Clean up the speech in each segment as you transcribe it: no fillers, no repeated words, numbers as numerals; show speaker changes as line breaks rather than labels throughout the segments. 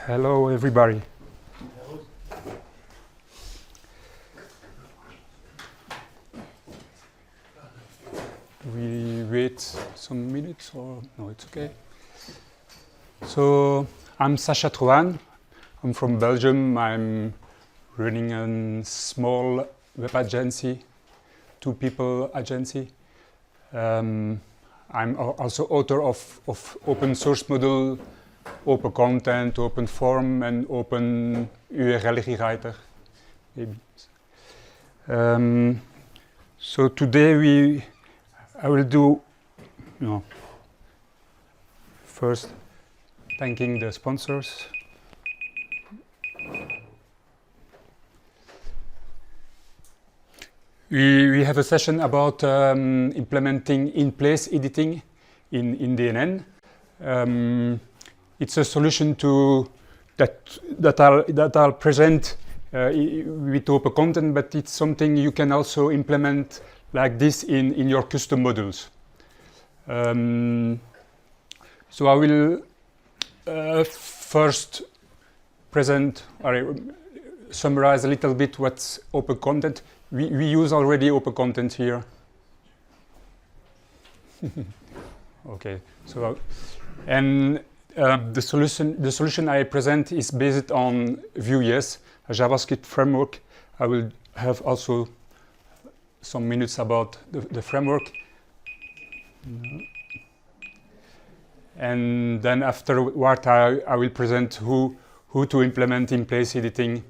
Hello, everybody. We wait some minutes or no, it's okay. So I'm Sacha Trauwaen. I'm from Belgium. I'm running a small web agency, 2-people agency. I'm also author of open source module, OpenContent, OpenForm, and Open URL rewriter. So today I will do, first thanking the sponsors. We have a session about implementing Inplace Editing in DNN. It's a solution that I'll present with OpenContent, but it's something you can also implement like this in your custom modules. So I will first summarize a little bit what's OpenContent. We use already OpenContent here. Okay, so and the solution I present is based on Vuejs, a JavaScript framework. I will have also some minutes about the framework. And then afterward I will present who to implement in place editing,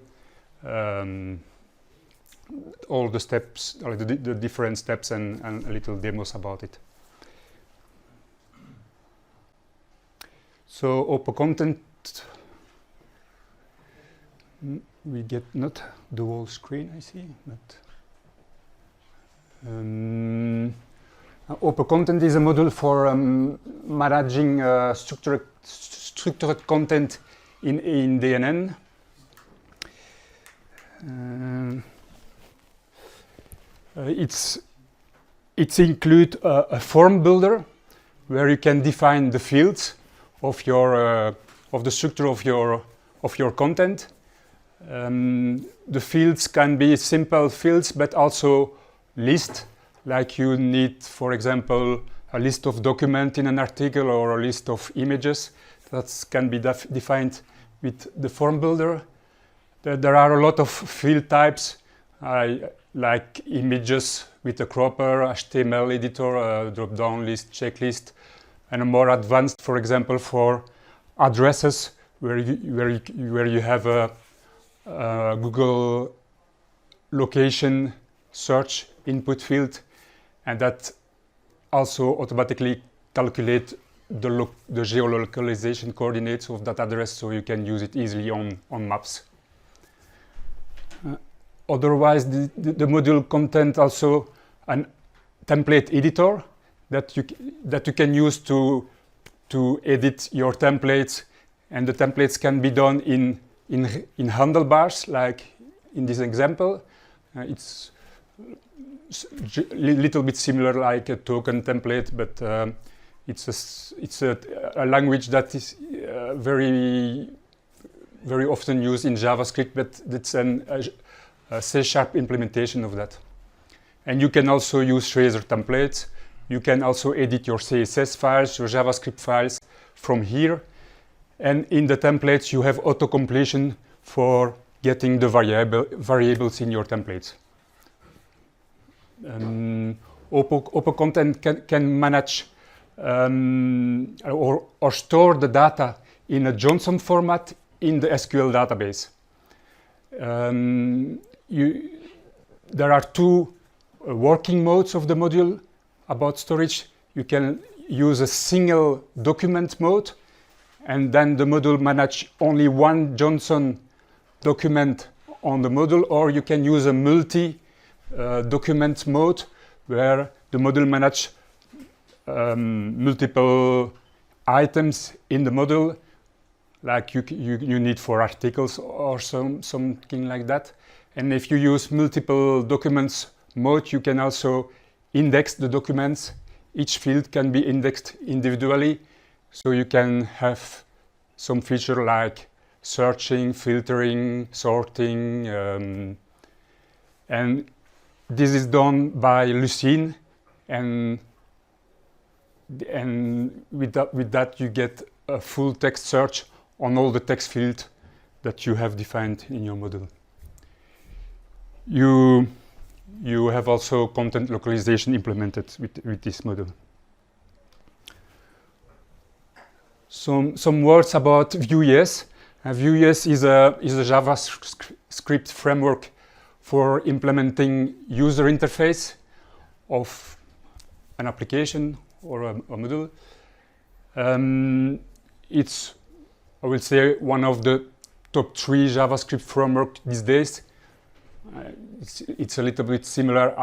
all the steps, the different steps, and a little demos about it. So OpenContent, we get not the whole screen, I see, but OpenContent is a module for managing structured content in DNN. It's include a form builder where you can define the fields of the structure of your content. The fields can be simple fields, but also list, like you need, for example, a list of documents in an article or a list of images. That can be defined with the form builder. There are a lot of field types, like images with a cropper, HTML editor, a drop-down list, checklist, and a more advanced, for example, for addresses, where you have a Google location search input field, and that also automatically calculate the geolocalization coordinates of that address, so you can use it easily on maps. Otherwise, the module contains also a template editor that you can use to edit your templates, and the templates can be done in handlebars, like in this example. It's a little bit similar like a token template, but it's a language that is very often used in JavaScript, but it's a C# implementation of that. And you can also use tracer templates. You can also edit your CSS files, your JavaScript files from here. And in the templates, you have auto-completion for getting the variables in your templates. OpenContent can manage or store the data in a JSON format in the SQL database. There are two working modes of the module about storage. You can use a single document mode, and then the module manage only one JSON document on the module, or you can use a multi-document mode where the module manage multiple items in the module, like you need for articles or something like that. And if you use multiple documents mode, you can also index the documents. Each field can be indexed individually, so you can have some feature like searching, filtering, sorting, and this is done by Lucene, and with that you get a full text search on all the text fields that you have defined in your model. You have also content localization implemented with this model. Some words about Vuejs. Vuejs is a JavaScript framework for implementing user interface of an application or a module. It's, I will say, one of the top 3 JavaScript framework these days. It's a little bit similar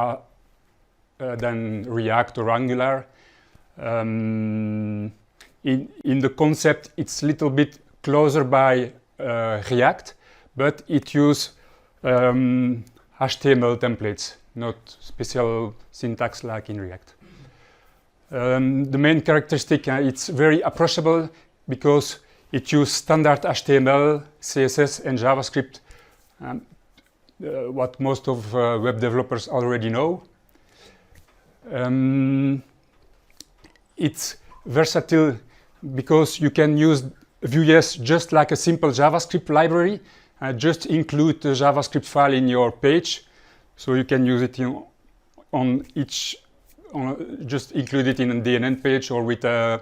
than React or Angular. In the concept, it's a little bit closer by React, but it uses HTML templates, not special syntax like in React. The main characteristic, it's very approachable because it uses standard HTML, CSS and JavaScript, what most of web developers already know. It's versatile because you can use Vuejs just like a simple JavaScript library. Just include the JavaScript file in your page, so you can use it just include it in a DNN page or with a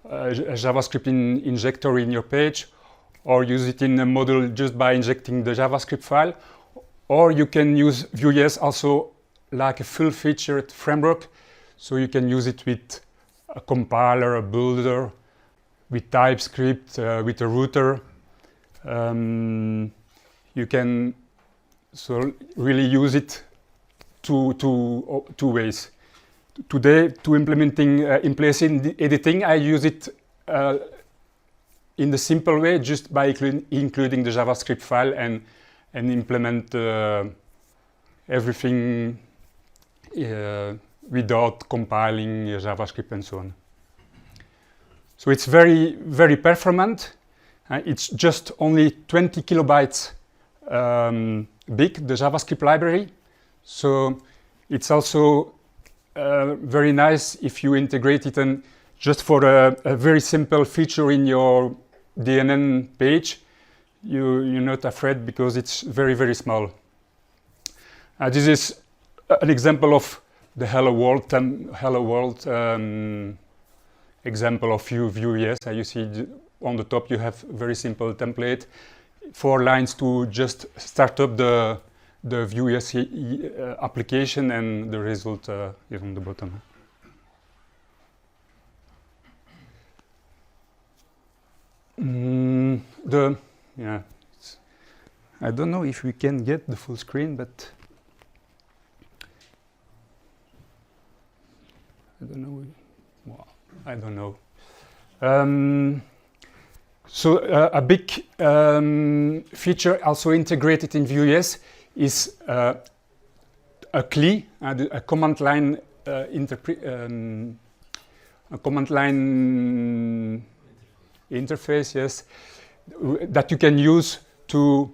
JavaScript injector in your page, or use it in a model just by injecting the JavaScript file. Or you can use Vuejs also like a full-featured framework, so you can use it with a compiler, a builder, with TypeScript, with a router. You can really use it two ways. Today, to implementing Inplace Editing, I use it in the simple way, just by including the JavaScript file and implement everything without compiling JavaScript and so on. So it's very, very performant. It's just only 20 kilobytes big, the JavaScript library. So it's also very nice if you integrate it and just for a very simple feature in your DNN page. You're not afraid because it's very, very small. This is an example of the Hello World example of Vuejs. You see on the top you have very simple template, 4 lines to just start up the Vuejs application, and the result is on the bottom. I don't know if we can get the full screen, but I don't know. Well, I don't know. So a big feature also integrated in Vuejs is a CLI, a command line interface, yes, that you can use to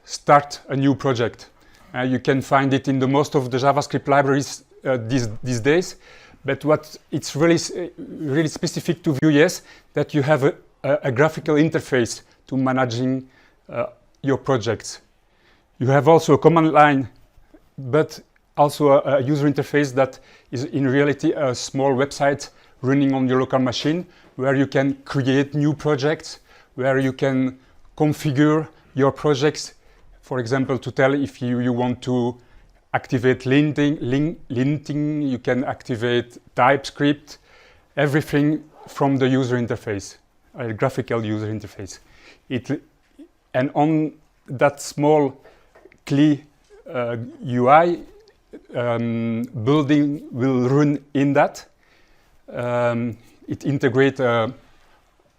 start a new project. You can find it in most of the JavaScript libraries these days. But what it's really specific to Vuejs, that you have a graphical interface to managing your projects. You have also a command line, but also a user interface that is in reality a small website running on your local machine, where you can create new projects, where you can configure your projects, for example, to tell if you want to activate linting, you can activate TypeScript, everything from the user interface, a graphical user interface. And on that small CLI UI, building will run in that. It integrates a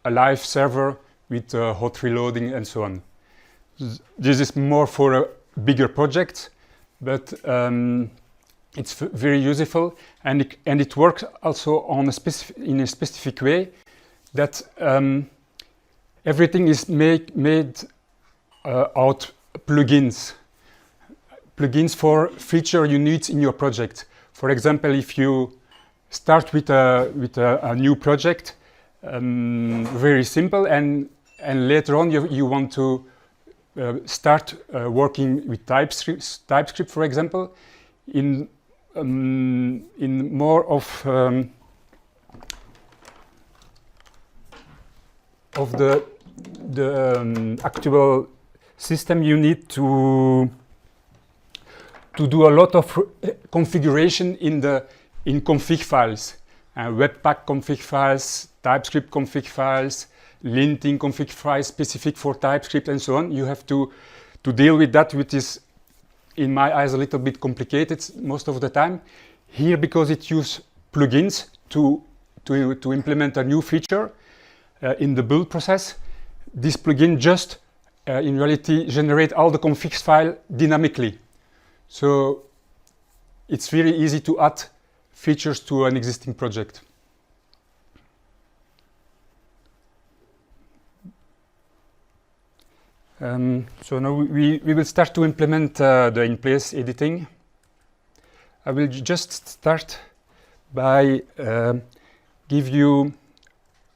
live server with hot reloading and so on. This is more for a bigger project, but it's very useful, and it works also on in a specific way that everything is made out plugins. Plugins for feature you need in your project. For example, if you start with a new project, very simple, and later on you want to start working with TypeScript, for example, in more of the actual system, you need to do a lot of configuration in config files, Webpack config files, TypeScript config files, linting config files specific for TypeScript, and so on. You have to deal with that, which is, in my eyes, a little bit complicated most of the time. Here, because it uses plugins to implement a new feature in the build process, this plugin just, in reality, generates all the config file dynamically. So it's very easy to add features to an existing project. So now we will start to implement the Inplace editing. I will just start by give you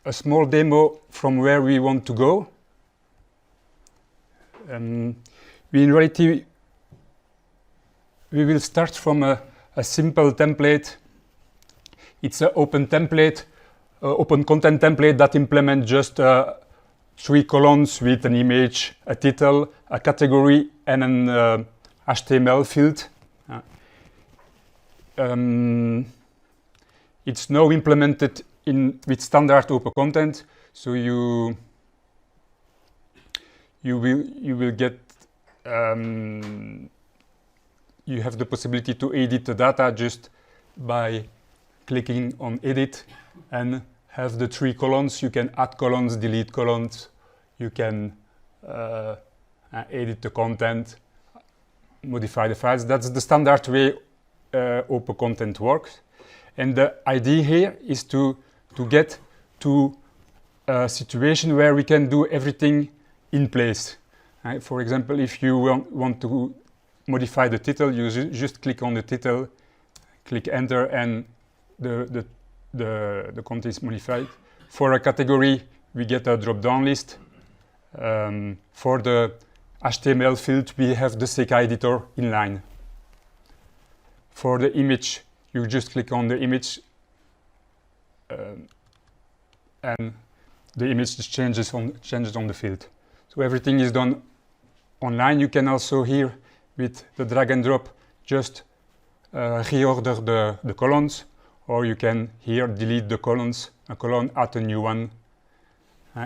a small demo from where we want to go. In reality, we will start from a simple template. It's an open template, OpenContent template that implements just 3 columns with an image, a title, a category, and an HTML field. It's now implemented with standard OpenContent, so you will get you have the possibility to edit the data just by clicking on edit and have the 3 columns. You can add columns, delete columns, you can edit the content, modify the files. That's the standard way OpenContent works. And the idea here is to get to a situation where we can do everything in place. For example, if you want to modify the title, you just click on the title, click enter, and the content is modified. For a category, we get a drop-down list. For the HTML field, we have the Sacha editor inline. For the image, you just click on the image, and the image just changes on the field. So everything is done online. You can also here, with the drag and drop, just reorder the columns, or you can here delete the columns, a column, add a new one.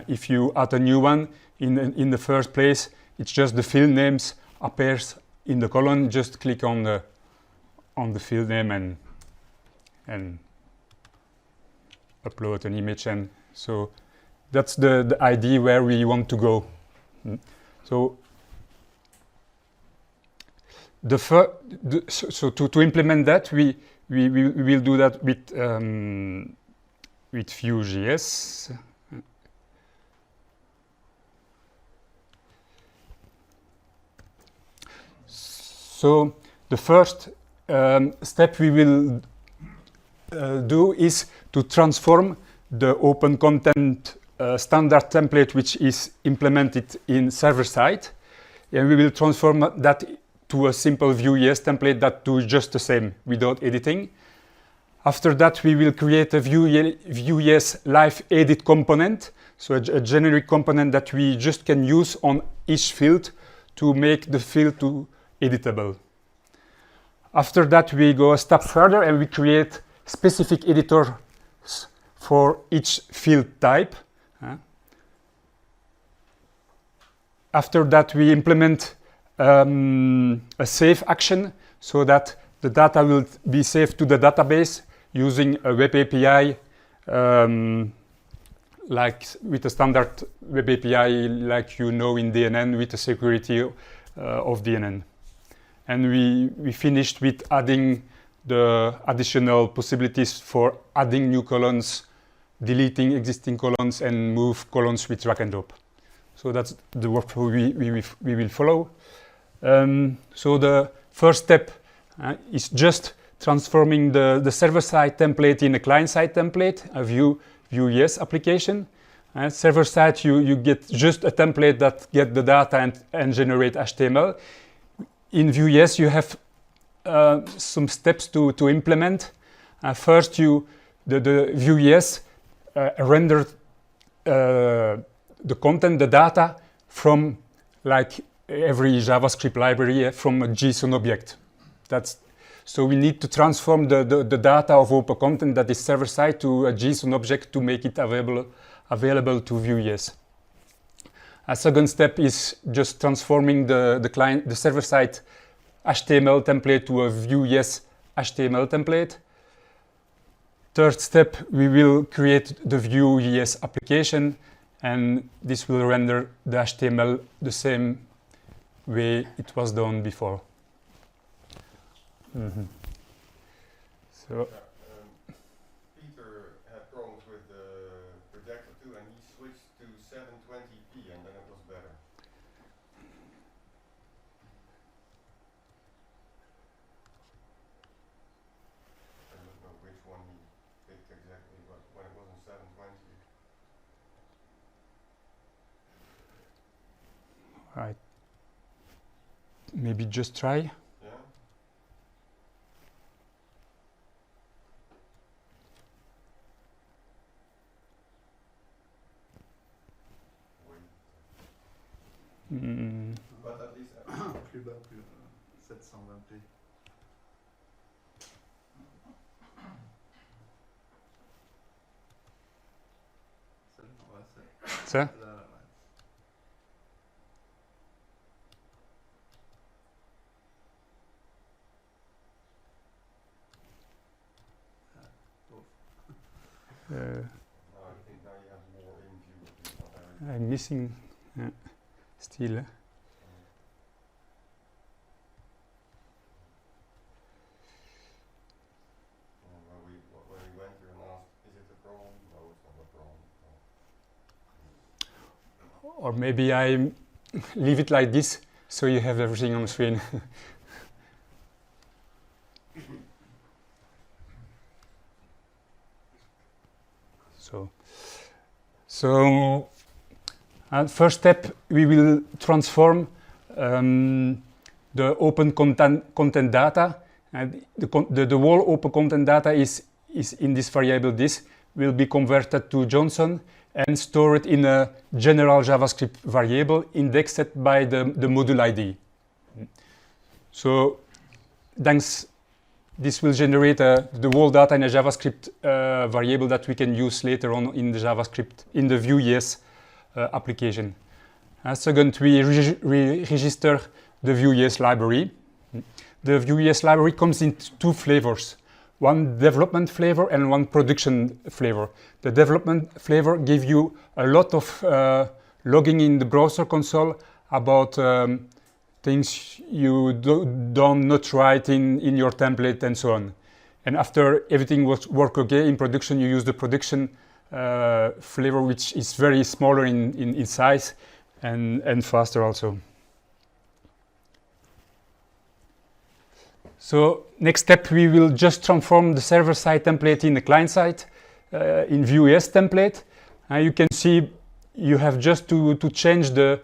If you add a new one in the first place, it's just the field names appears in the column. Just click on the field name and upload an image, and so that's the idea where we want to go. So to implement that, we will do that with Vuejs. So the first step we will do is to transform the OpenContent standard template, which is implemented in server-side, and we will transform that to a simple Vuejs template that does just the same without editing. After that, we will create a Vuejs LifeEdit component, so a generic component that we just can use on each field to make the field editable. After that, we go a step further and we create specific editors for each field type. After that, we implement a save action so that the data will be saved to the database using a web API, like with a standard web API like you know in DNN, with the security of DNN. And we finished with adding the additional possibilities for adding new columns, deleting existing columns, and move columns with drag and drop. So that's the workflow we will follow. So the first step is just transforming the server-side template in a client-side template, a Vuejs application. Server-side, you get just a template that get the data and generate HTML. In Vuejs, you have some steps to implement. First, the Vuejs render the content, the data, from like every JavaScript library from a JSON object. So we need to transform the data of OpenContent that is server-side to a JSON object to make it available to Vuejs. A second step is just transforming the server-side HTML template to a Vuejs HTML template. Third step, we will create the Vuejs application, and this will render the HTML the same way it was done before. So
Peter had problems with the projector too, and he switched to 720p, and then it was better. I don't know which one he picked exactly, but when it was in 720.
Right. Maybe just try.
But at least plus bas, plus 720p.
Ça?
Là, ouais.
I think now you have more in view.
I'm missing still.
When we went here and asked, is it a problem? No, it's not a problem. No.
Or maybe I leave it like this so you have everything on the screen. So first step, we will transform the OpenContent Data. And the whole OpenContent Data is in this variable. This will be converted to JSON and stored in a general JavaScript variable indexed by the module ID. So this will generate the whole data in a JavaScript variable that we can use later on in the JavaScript, in the Vuejs application. Second, we register the Vuejs library. The Vuejs library comes in two flavors, one development flavor and one production flavor. The development flavor gives you a lot of logging in the browser console about things you don't not right in your template and so on. And after everything work okay in production, you use the production flavor, which is very smaller in size and faster also. So next step, we will just transform the server-side template in the client-side in Vuejs template. You can see you have just to change the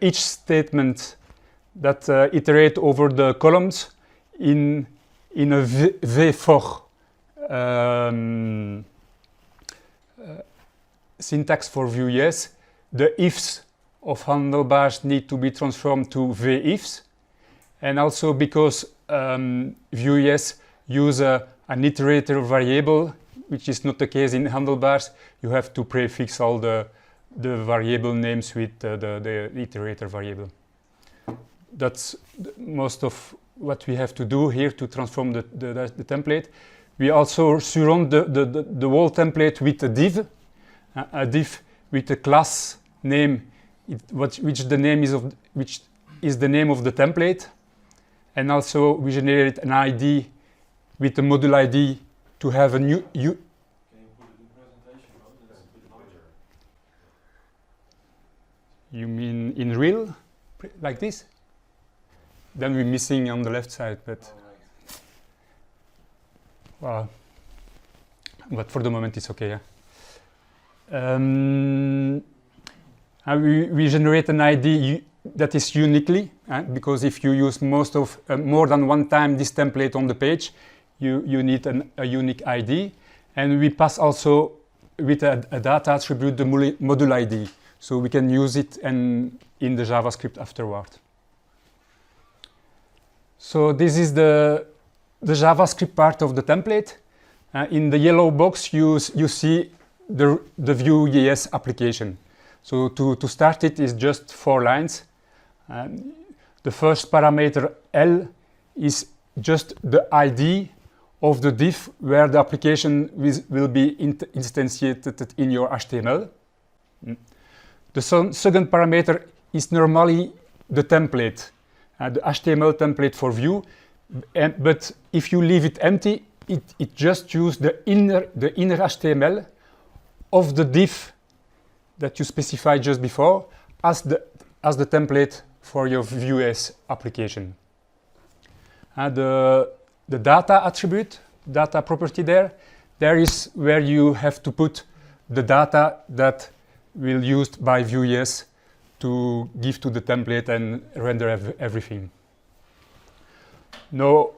each statement that iterate over the columns in a V4 syntax for Vuejs. The ifs of handlebars need to be transformed to VIFs, and also because Vuejs use an iterator variable, which is not the case in handlebars, you have to prefix all the variable names with the iterator variable. That's most of what we have to do here to transform the template. We also surround the whole template with a div with a class name, which is the name of the template, and also we generate an ID with the module ID to have a new.
Can you put it in presentation mode?
You mean in real, like this? Then we're missing on the left side, but but for the moment it's okay. Yeah? We generate an ID that is uniquely, because if you use more than one time this template on the page, you need a unique ID. And we pass also with a data attribute the module ID, so we can use it in the JavaScript afterward. So this is the JavaScript part of the template. In the yellow box, you see the Vuejs application. So to start it is just 4 lines. The first parameter L is just the ID of the div where the application will be instantiated in your HTML. The second parameter is normally the template, the HTML template for Vue. But if you leave it empty, it just uses the inner HTML of the div that you specified just before as the template for your Vuejs application. The data attribute, data property there is where you have to put the data that will be used by Vuejs to give to the template and render everything. Now,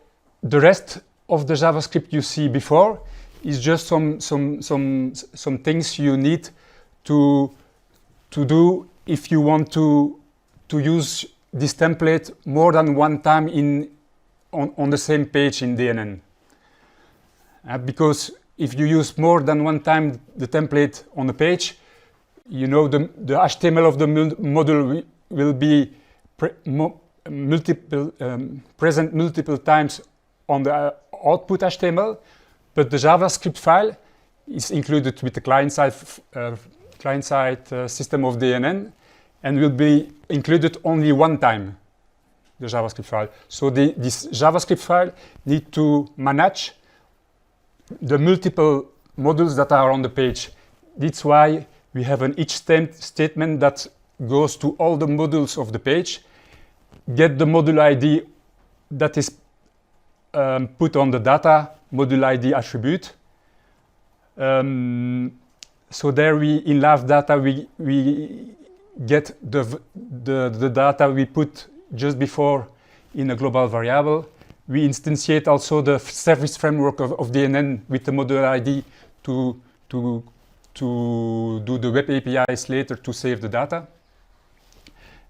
the rest of the JavaScript you see before is just some things you need to do if you want to use this template more than one time on the same page in DNN. Because if you use more than one time the template on a page, you know the HTML of the module will be present multiple times on the output HTML, but the JavaScript file is included with the client-side system of DNN and will be included only one time, the JavaScript file. So this JavaScript file needs to manage the multiple modules that are on the page. That's why we have an each statement that goes to all the modules of the page, get the module ID that is put on the data module ID attribute. So there in live data we get the data we put just before in a global variable. We instantiate also the service framework of DNN with the module ID to do the web APIs later to save the data.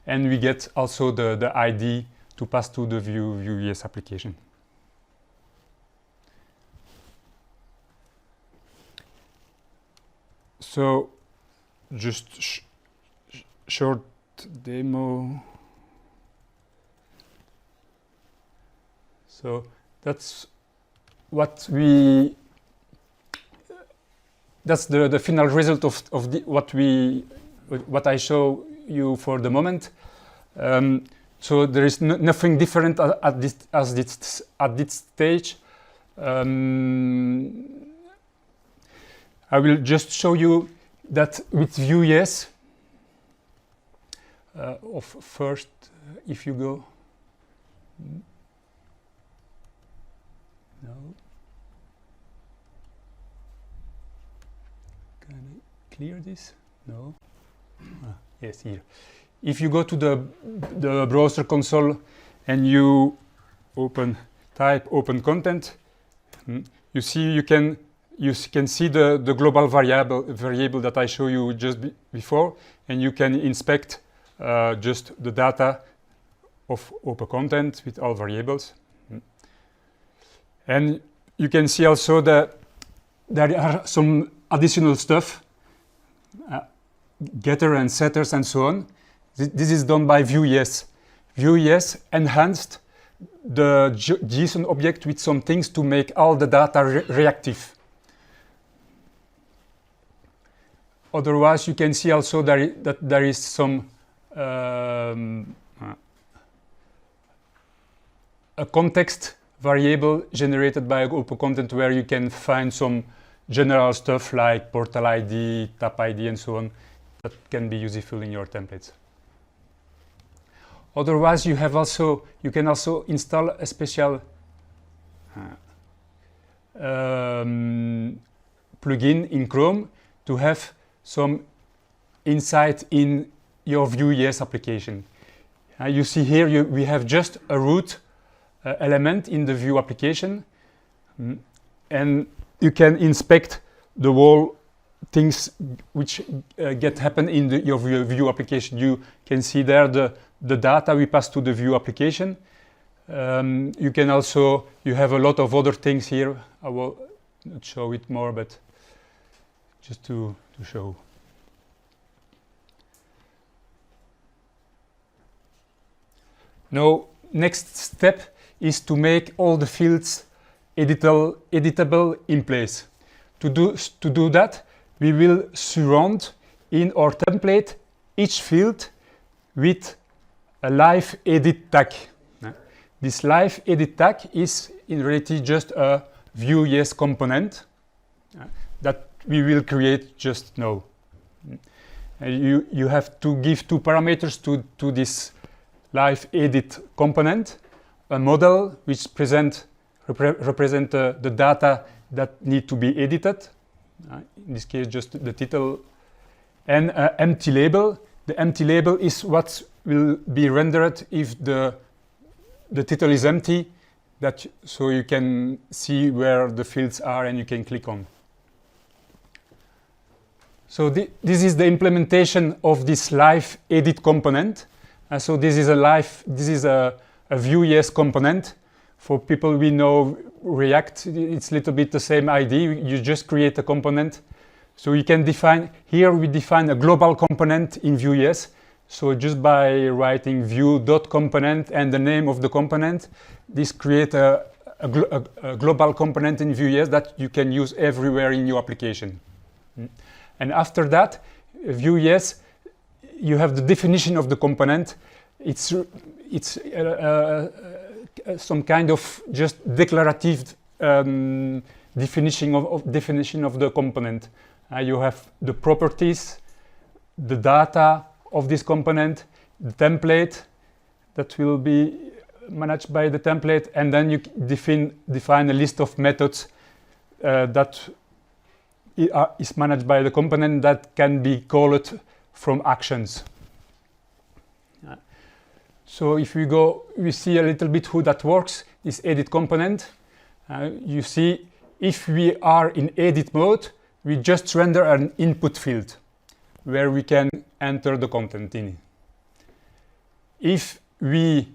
And we get also the ID to pass to the Vuejs application. So just short demo. So that's what that's the final result of what I show you for the moment. So there is nothing different at this stage. I will just show you that with Vuejs, first, if you go, no, can I clear this? No, yes, here. If you go to the browser console and you type OpenContent, you see you can see the global variable that I showed you just before, and you can inspect just the data of OpenContent with all variables. And you can see also that there are some additional stuff, getter and setters and so on. This is done by Vuejs. Vuejs enhanced the JSON object with some things to make all the data reactive. Otherwise, you can see also that there is some a context variable generated by OpenContent where you can find some general stuff like portal ID, tab ID, and so on that can be useful in your templates. Otherwise, you can also install a special plugin in Chrome to have some insight in your Vuejs application. You see here we have just a root element in the Vue application, and you can inspect the whole things which happen in your Vue application. You can see there the data we pass to the Vue application. You can also, you have a lot of other things here. I will not show it more, but just to show. Now, next step is to make all the fields editable in place. To do that, we will surround in our template each field with a LifeEdit tag. This LifeEdit tag is in reality just a Vuejs component that we will create just now. You have to give two parameters to this LifeEdit component, a model which represent the data that need to be edited, in this case just the title, and an empty label. The empty label is what will be rendered if the title is empty, so you can see where the fields are and you can click on. So this is the implementation of this LifeEdit component. So this is a Vuejs component. For people we know React, it's a little bit the same idea. You just create a component. So you can define, here we define a global component in Vuejs. So just by writing view.component and the name of the component, this creates a global component in Vuejs that you can use everywhere in your application. And after that, Vuejs, you have the definition of the component. It's some kind of just declarative definition of the component. You have the properties, the data of this component, the template that will be managed by the template, and then you define a list of methods that is managed by the component that can be called from actions. So if we see a little bit how that works, this edit component. You see, if we are in edit mode, we just render an input field where we can enter the content in. If we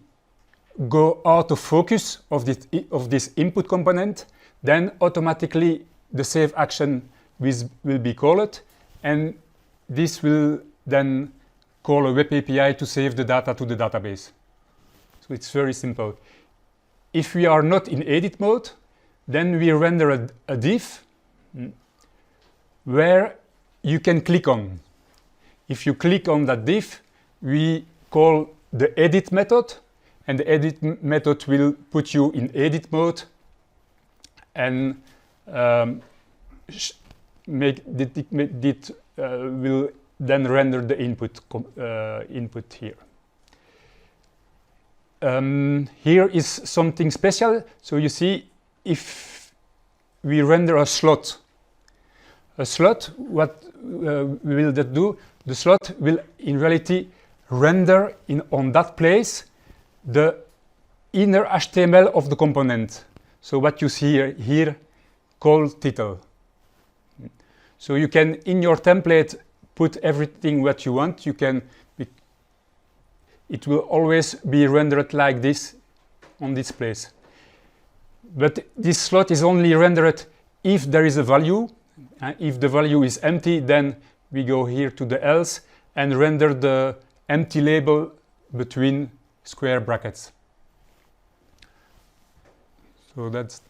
go out of focus of this input component, then automatically the save action will be called, and this will then call a web API to save the data to the database. So it's very simple. If we are not in edit mode, then we render a div where you can click on. If you click on that div, we call the edit method, and the edit method will put you in edit mode and will then render the input here. Here is something special. So you see, if we render a slot, what will that do? The slot will in reality render on that place the inner HTML of the component. So what you see here called title. So you can, in your template, put everything what you want. It will always be rendered like this on this place. But this slot is only rendered if there is a value. If the value is empty, then we go here to the else and render the empty label between square brackets. So that's,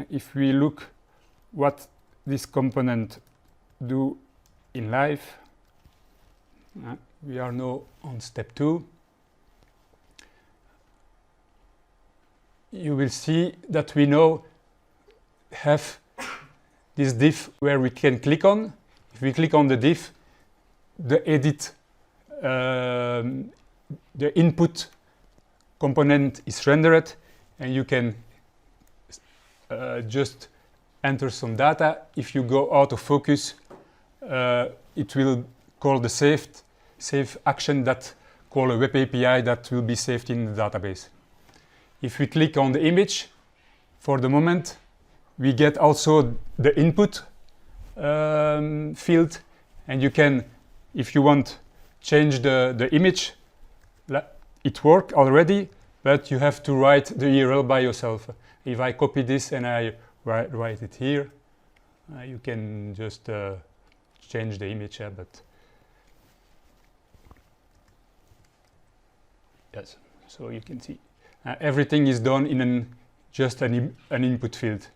if we look what this component do in live, we are now on step 2. You will see that we now have this div where we can click on. If we click on the div, the edit, the input component is rendered, and you can just enter some data. If you go out of focus, it will call the save action that call a web API that will be saved in the database. If we click on the image, for the moment, we get also the input field, and you can, if you want, change the image. It works already, but you have to write the URL by yourself. If I copy this and I write it here, you can just change the image, but yes, so you can see everything is done in just an input field.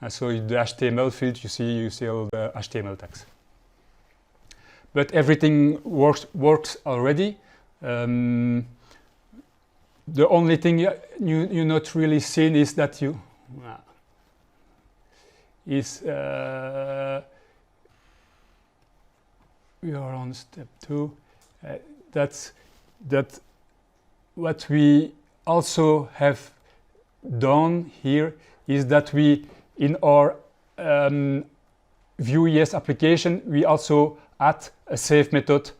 So in the HTML field, you see all the HTML tags. But everything works already. The only thing you're not really seeing is that we are on step 2. That's what we also have done here is that we, in our Vuejs application, we also add a save method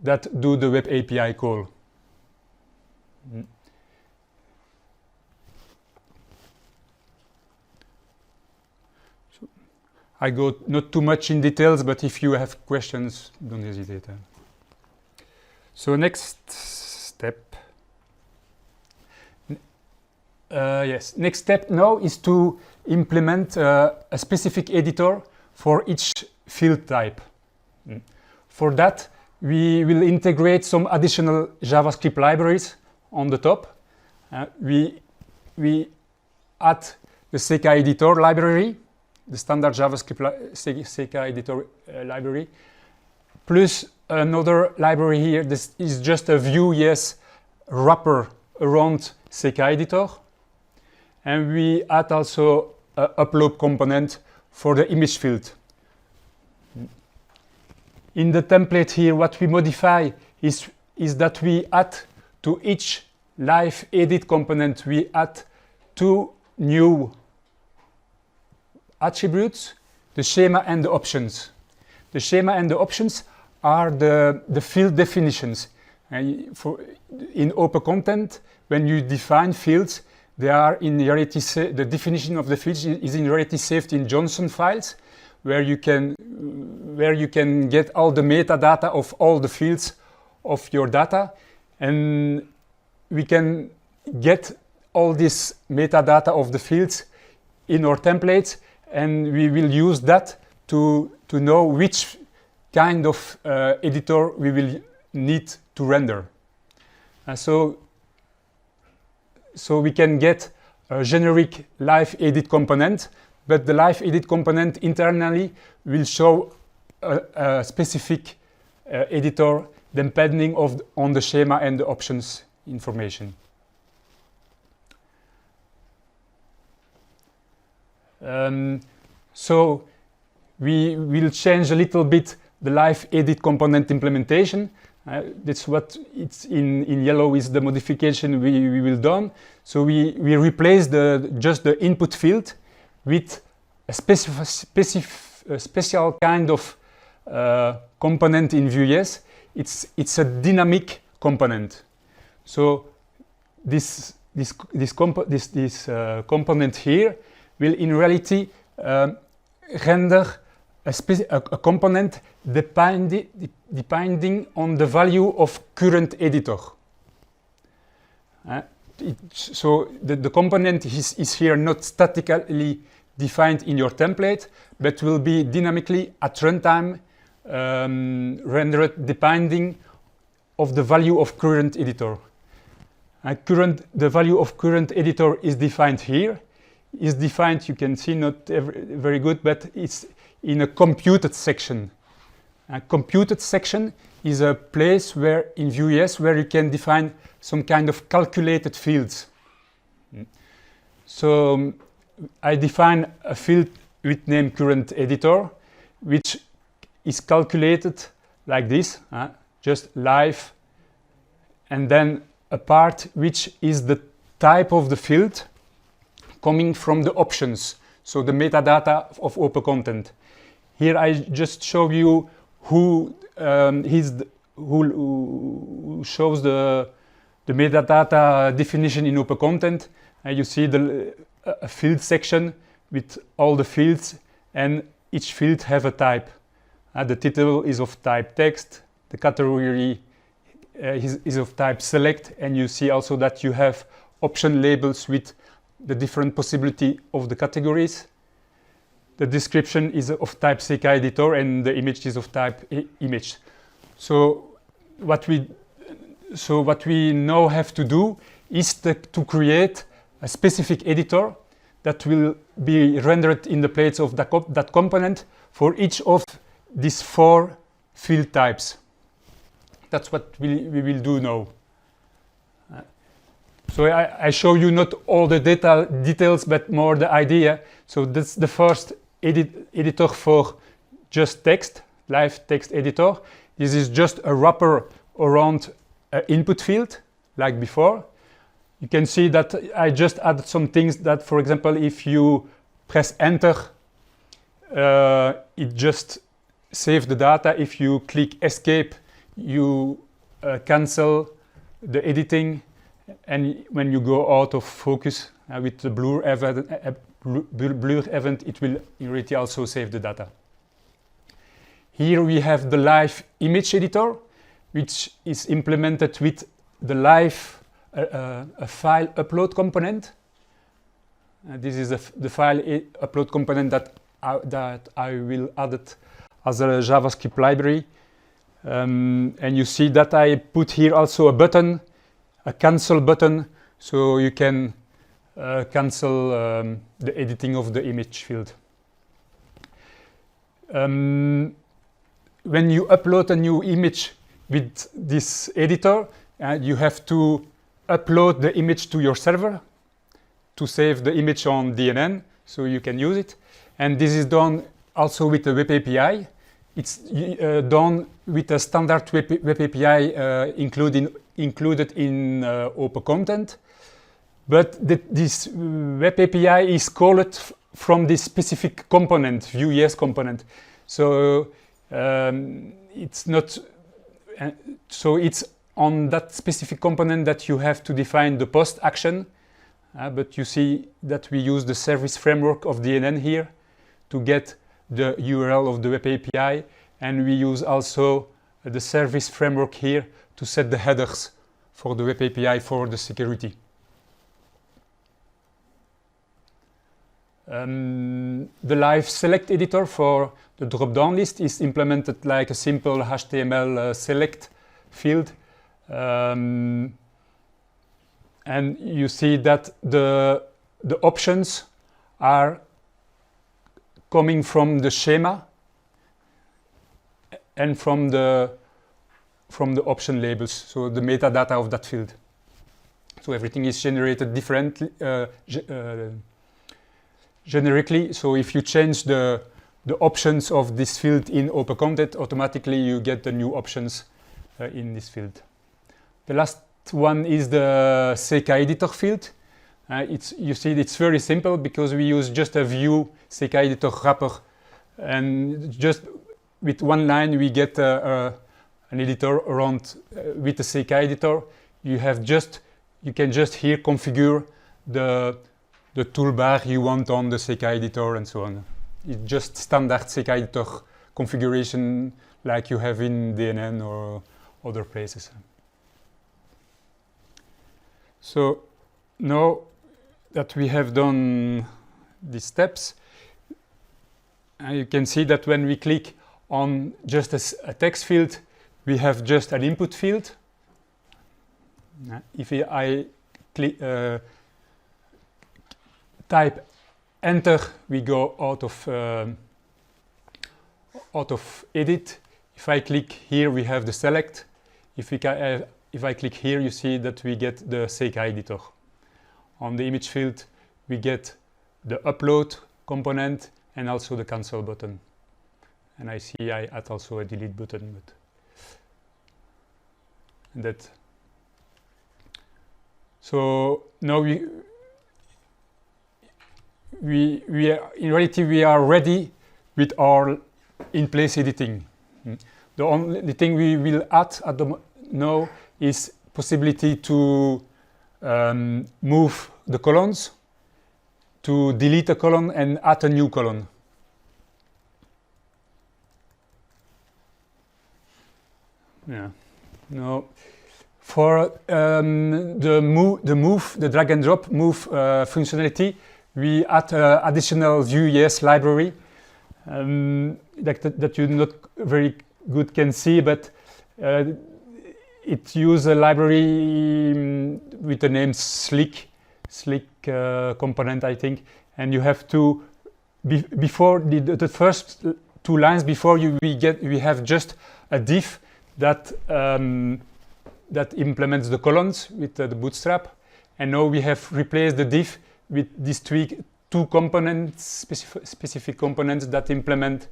that do the web API call. So I go not too much in details, but if you have questions, don't hesitate. So next step. Next step now is to implement a specific editor for each field type. For that, we will integrate some additional JavaScript libraries on the top. We add the Sacha editor library, the standard JavaScript Sacha editor library, plus another library here. This is just a Vuejs wrapper around Sacha editor. And we add also an upload component for the image field. In the template here, what we modify is that we add to each LifeEdit component, we add 2 new attributes, the schema and the options. The schema and the options are the field definitions. In OpenContent, when you define fields, they are in reality, the definition of the fields is in reality saved in JSON files, where you can get all the metadata of all the fields of your data, and we can get all this metadata of the fields in our templates, and we will use that to know which kind of editor we will need to render. So we can get a generic LifeEdit component, but the LifeEdit component internally will show a specific editor depending on the schema and the options information. So we will change a little bit the LifeEdit component implementation. That's what it's in yellow is the modification we will done. So we replace just the input field with a special kind of component in Vuejs. It's a dynamic component. So this component here will in reality render a component depending on the value of current editor. So the component is here not statically defined in your template, but will be dynamically at runtime rendered depending of the value of current editor. The value of current editor is defined here. Is defined, you can see, not very good, but it's in a computed section. A computed section is a place where in Vuejs where you can define some kind of calculated fields. So I define a field with name current editor, which is calculated like this. just live, and then a part which is the type of the field coming from the options, so the metadata of OpenContent. Here I just show you who who shows the metadata definition in OpenContent. You see a field section with all the fields, and each field have a type. The title is of type text, the category is of type select, and you see also that you have option labels with the different possibility of the categories. The description is of type CK editor, and the image is of type image. So what we now have to do is to create a specific editor that will be rendered in the place of that component for each of these 4 field types. That's what we will do now. So I show you not all the details, but more the idea. So that's the first editor for just text, live text editor. This is just a wrapper around an input field, like before. You can see that I just added some things that, for example, if you press enter, it just saves the data. If you click escape, you cancel the editing, and when you go out of focus with the blur event, it will in reality also save the data. Here we have the live image editor, which is implemented with the live a file upload component. This is the file upload component that I will add it as a JavaScript library. And you see that I put here also a button, a cancel button, so you can cancel the editing of the image field. When you upload a new image with this editor, you have to upload the image to your server to save the image on DNN, so you can use it. And this is done also with the Web API. It's done with a standard Web API included in OpenContent. But this Web API is called from this specific component, Vuejs component. So it's not. So it's on that specific component that you have to define the post action. But you see that we use the service framework of DNN here to get the URL of the Web API, and we use also the service framework here to set the headers for the Web API for the security. The live select editor for the drop-down list is implemented like a simple HTML select field. And you see that the options are coming from the schema and from the option labels, so the metadata of that field. So everything is generated differently, generically. So if you change the options of this field in OpenContent, automatically you get the new options in this field. The last one is the CK editor field. You see it's very simple because we use just a Vue CK editor wrapper, and just with one line we get an editor around with the CK editor. You can just here configure the toolbar you want on the CK editor and so on. It's just standard CK editor configuration like you have in DNN or other places. So now that we have done these steps, you can see that when we click on just a text field, we have just an input field. If I click, type enter, we go out of edit. If I click here, we have the select. If I click here, you see that we get the CK editor. On the image field, we get the upload component and also the cancel button. And I see I add also a delete button. That. So now we are, in reality we are ready with our in-place editing. The only thing we will add at now is possibility to move the columns, to delete a column and add a new column. Yeah. Now, for the drag and drop move functionality, we add additional Vuejs library that you not very good can see, but it uses a library with the name slick component, I think, and you have to before the first two lines before we have just a div that that implements the columns with the bootstrap, and now we have replaced the div with these two components, specific components that implement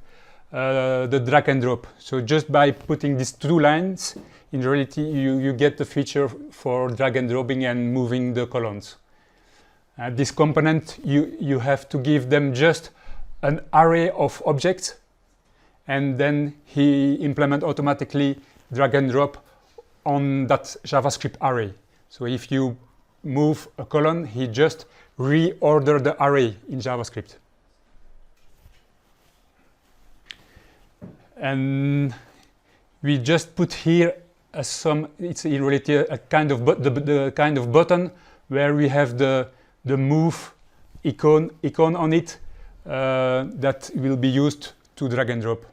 the drag and drop. So just by putting these two lines, in reality you get the feature for drag and dropping and moving the columns. This component, you have to give them just an array of objects, and then he implement automatically drag and drop on that JavaScript array. So if you move a column, he just reorder the array in JavaScript. And we just put here it's in reality a kind of the kind of button where we have the move icon on it that will be used to drag and drop.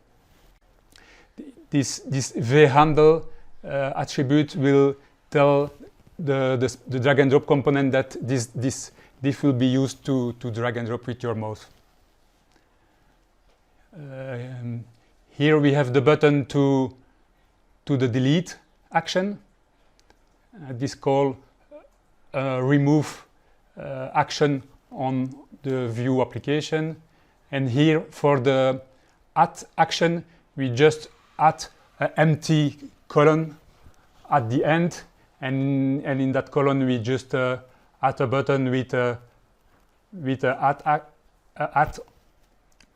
This vhandle attribute will tell the drag and drop component that this will be used to drag and drop with your mouse. Here we have the button to the delete action. This call remove action on the Vue application, and here for the add action we just add an empty column at the end, and in that column we just add a button with a add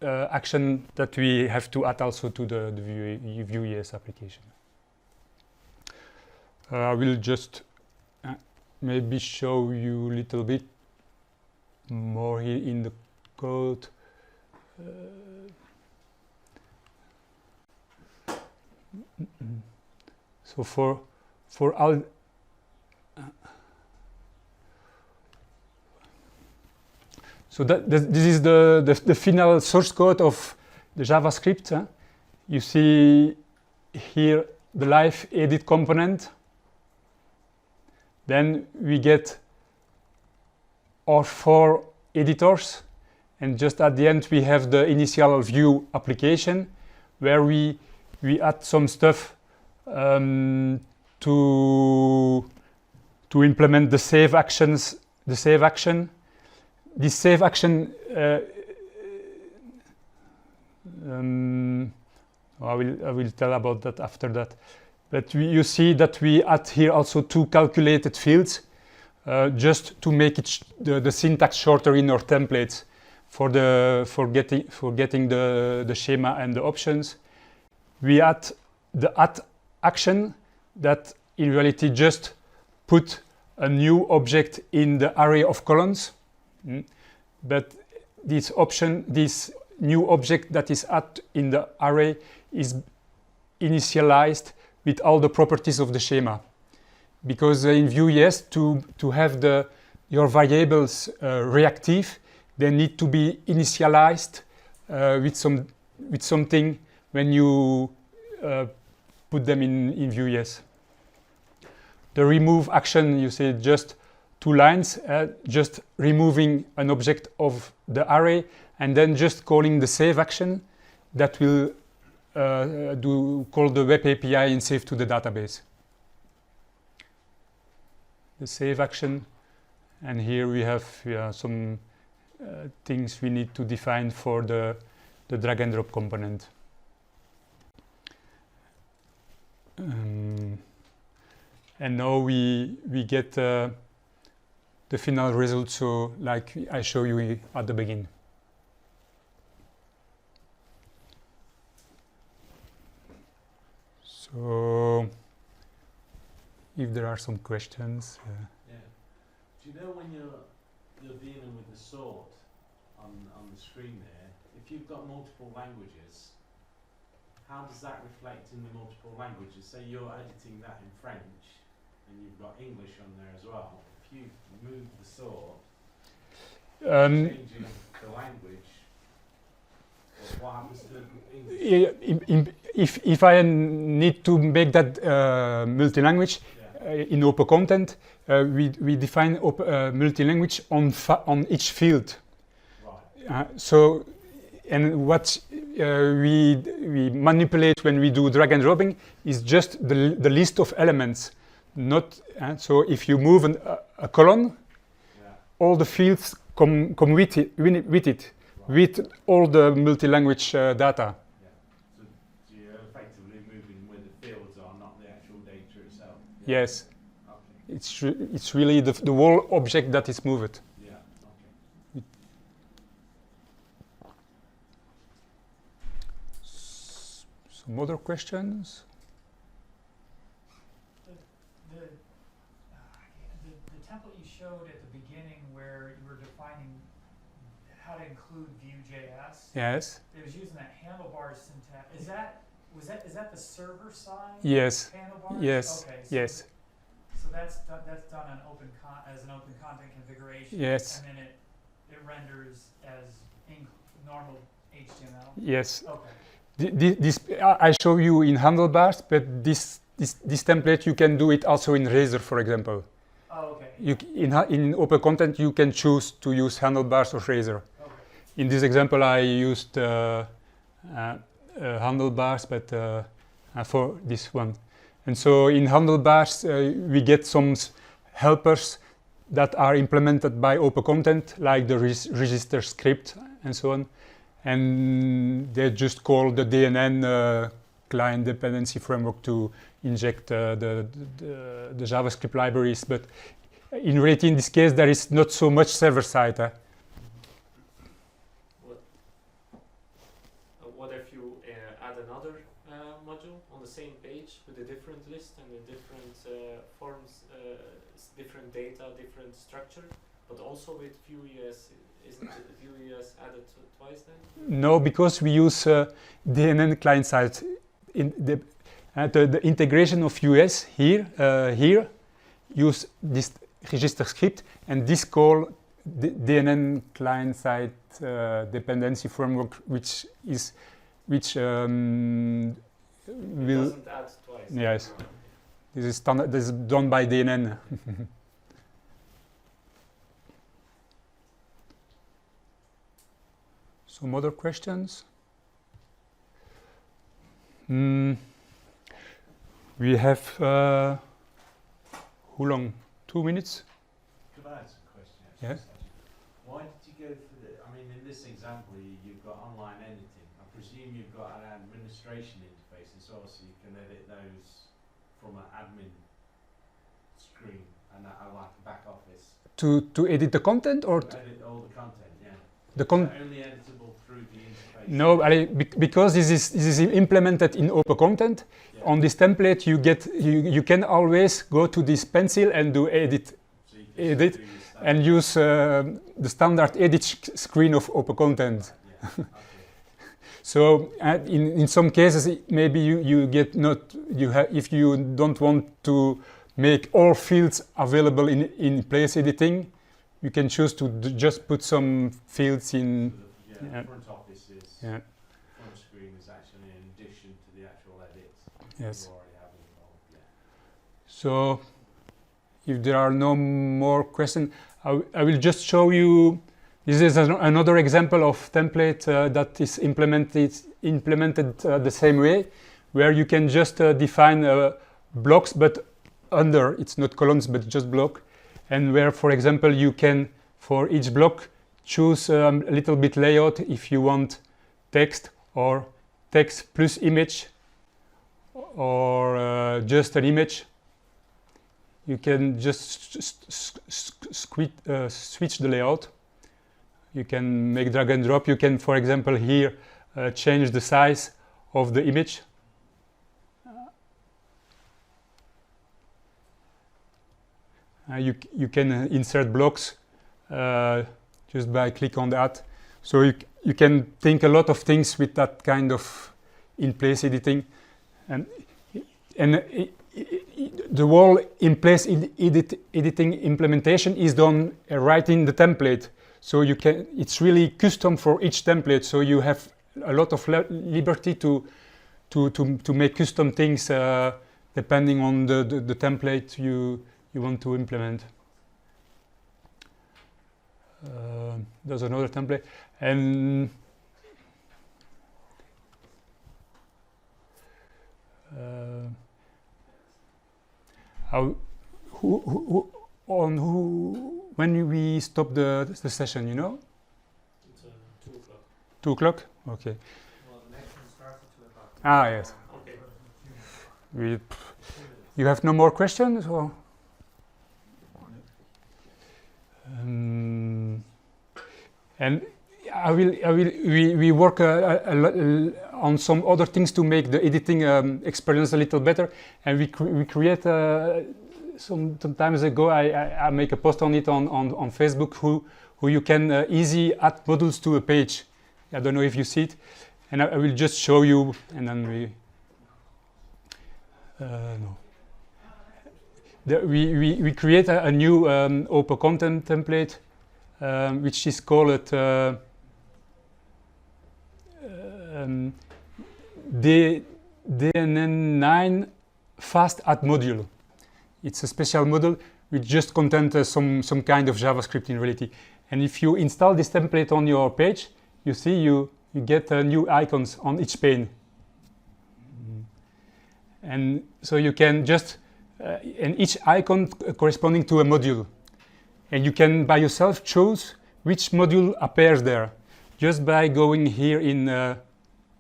action that we have to add also to the Vuejs application. I will just maybe show you a little bit more here in the code. So for all so this is the final source code of the JavaScript. You see here the LifeEdit component. Then we get our 4 editors, and just at the end we have the initial Vue application where we add some stuff to implement the save actions. This save action, I will tell about that after that. But you see that we add here also 2 calculated fields, just to make it the syntax shorter in our templates for getting the schema and the options. We add the add action that in reality just put a new object in the array of columns. But this new object that is added in the array is initialized with all the properties of the schema, because in Vuejs to have your variables reactive, they need to be initialized with something when you put them in Vuejs. The remove action, you see just 2 lines, just removing an object of the array, and then just calling the save action that will call the web API and save to the database. The save action, and here we have some things we need to define for the drag and drop component. and now we get the final result, so like I show you at the beginning. So if there are some questions.
Yeah. Do you know when you're dealing with the sort on the screen there, if you've got multiple languages, how does that reflect in the multiple languages? Say you're editing that in French and you've got English on there as well. If you move the sort, changing the language, what happens to English?
If I need to make that multi-language, in OpenContent, we define multi-language on each field.
Right.
So, and what we manipulate when we do drag and dropping is just the list of elements. Not so if you move a column, all the fields come with it, right. With all the multi-language data.
So you're effectively moving where the fields are, not the actual data itself.
Yes.
Okay.
It's really the whole object that is moved.
Yeah. Okay.
Some other questions?
The template you showed at the beginning where you were defining how to include Vuejs.
Yes.
It was using that handlebars syntax. Is that the server side?
Yes.
Handlebars?
Yes.
Okay.
Yes.
So that's done on as an open content configuration.
Yes.
And then it renders as normal HTML.
Yes.
Okay.
This I show you in Handlebars, but this template you can do it also in Razor, for example.
Oh, okay.
In OpenContent you can choose to use Handlebars or Razor.
Okay.
In this example I used Handlebars, but for this one. And so in Handlebars we get some helpers that are implemented by OpenContent, like the register script and so on. And they just call the DNN client dependency framework to inject the JavaScript libraries. But in reality, in this case, there is not so much server-side.
What if you add another module on the same page with a different list and a different forms, different data, different structure, but also with Vuejs? Isn't Vuejs added twice then?
No, because we use DNN client-side. In the integration of Vuejs here use this register script, and this call the DNN client-side dependency framework, which will
doesn't add twice.
Yes. This is standard. This is done by DNN. Some other questions? We have how long? 2 minutes?
Could I ask a question?
Yes.
Why did you go for the? I mean, in this example, you've got online editing. I presume you've got an administration interface as well, so you can edit those from an admin screen and like a back office.
To edit the content or
Edit all the content, yeah.
the
Only editable through the interface.
No, because this is implemented in OpenContent.
Yeah.
On this template, you can always go to this pencil and do edit,
So you can
edit,
do your stuff.
and use the standard edit screen of OpenContent.
Yeah. Okay.
So in some cases, maybe you get not if you don't want to make all fields available in Inplace Editing, you can choose to just put some fields in.
So the
Yeah.
front office is
Yeah.
front screen is actually in addition to the actual edits
Yes.
you already have involved. Yeah.
So if there are no more questions, I will just show you. This is another example of template that is implemented the same way, where you can just define blocks, but under, it's not columns, but just block. And where, for example, you can, for each block, choose a little bit layout if you want text or text plus image or just an image. you can just switch the layout. You can make drag and drop. You can, for example, here change the size of the image. You can insert blocks just by click on that. So you can think a lot of things with that kind of in-place editing, and the whole in-place editing implementation is done right in the template. So you can, it's really custom for each template. So you have a lot of liberty to make custom things depending on the template you want to implement. There's another template, and when we stop the session, you know?
It's 2 o'clock.
2 o'clock? Okay.
Well, the next one starts at 2 o'clock.
Ah, yes.
Okay.
You have no more questions, or? And we work a lot on some other things to make the editing experience a little better, and we create some times ago I make a post on it on Facebook who you can easy add modules to a page. I don't know if you see it, and I will just show you, and then we create a new OpenContent template, which is called DNN Fast Add Module. It's a special module which just contains some kind of JavaScript in reality. And if you install this template on your page, you see you get new icons on each pane. And so you can just and each icon corresponding to a module, and you can by yourself choose which module appears there just by going here in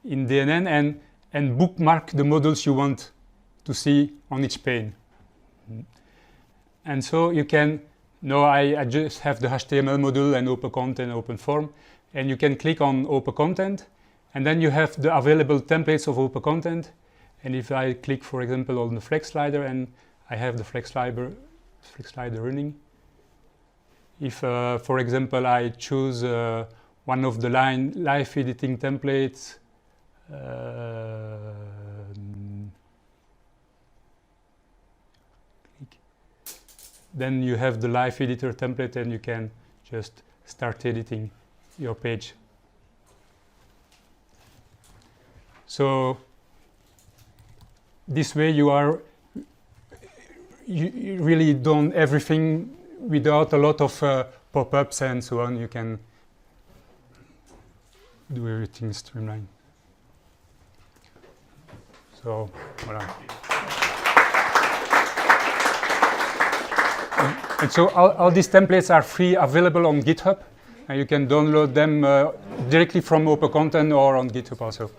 DNN and bookmark the modules you want to see on each pane. And so you can, no, I just have the HTML module and OpenContent and OpenForm, and you can click on OpenContent, and then you have the available templates of OpenContent. And if I click, for example, on the flex slider, and I have the flex slider running. If, for example, I choose one of the LifeEditing templates, then you have the LifeEditor template, and you can just start editing your page. So this way you really done everything without a lot of pop-ups and so on. You can do everything streamlined. So, voilà. And so all these templates are free, available on GitHub, and you can download them directly from OpenContent or on GitHub also.